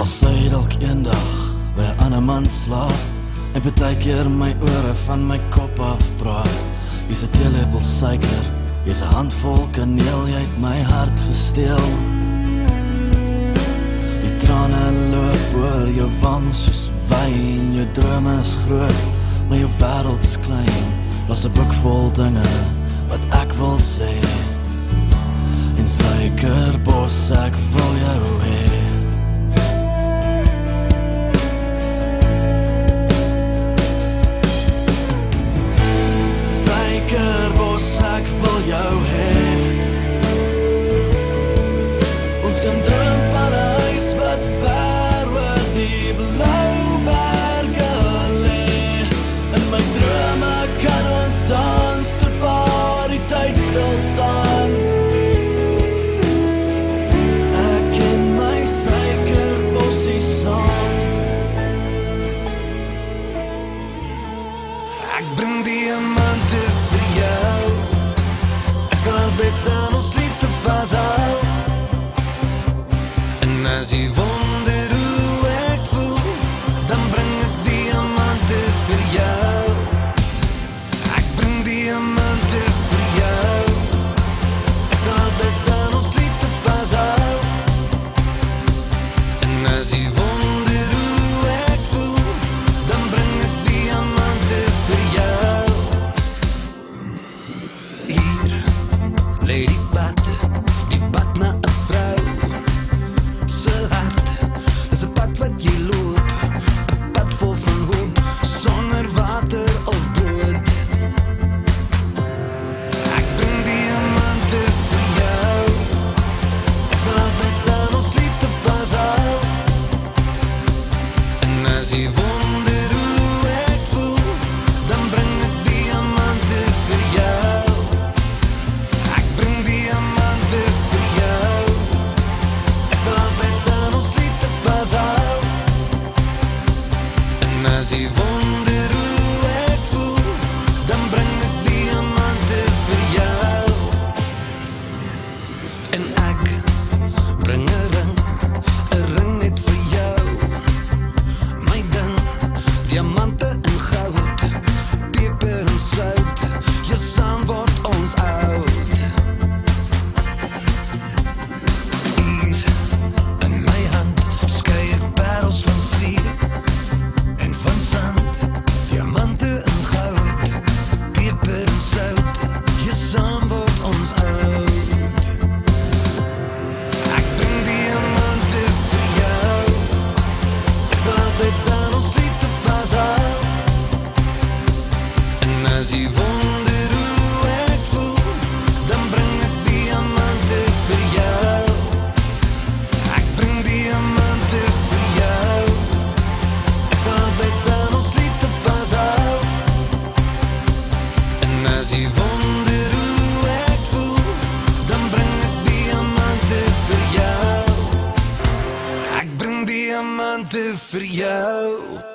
As sy dalk eendag by 'n ander man slaap en partykeer my ore van my kop af praat. Jy's 'n teelepel suiker, jy's 'n handvol kaneel, jy het my hart gesteel. Die trane loop oor jou wang soos wyn, jou drome is groot, maar jou wêreld is klein. Was 'n boek vol dinge wat ek wil sê, en suikerbos, ek wil jou hê. Suikerbos, ek wil jou hê. Ons kan droom van 'n huis wat ver oor die blou berge lê. In my drome kan ons dans tot waar die tyd stil staan. Ek en my suikerbossie saam. Ek bring diamante vir jou. Ek sal altyd aan ons liefde vashou. En as jy wonder hoe ek voel, dan bring ek diamante vir jou. Ek bring diamante vir jou. Ek sal altyd aan ons liefde vashou. En as jy wonder hoe ek voel, dan bring ek diamante vir jou. Hier lê die pad na 'n vrou se hart. Is 'n pad wat jy loop, 'n pad vol van hoop, sonder water of brood. Ek bring diamante vir jou. Ek sal altyd aan ons liefde vashou. En as jy wonder hoe ek voel, dan bring ek diamante vir jou. Ek bring diamante vir jou. Ek sal altyd aan ons liefde vashou. En as jy wonder hoe ek voel, dan bring ek diamante vir jou. En ek bring 'n ring net vir jou. My ding, diamante en goud, peper en sout, ja, saam word ons oud. Hier in my hand skei ek parels van see en van sand, diamante en goud, peper en sout, ja, saam word ons oud. Ek bring diamante vir jou. Ek sal altyd aan ons liefde vashou. En as jy wonder hoe ek voel, dan bring ek diamante vir jou. Ek bring diamante vir jou. Ek sal altyd aan ons liefde vashou. En as jy wonder hoe ek voel, dan bring ek diamante vir jou. Ek bring diamante vir jou.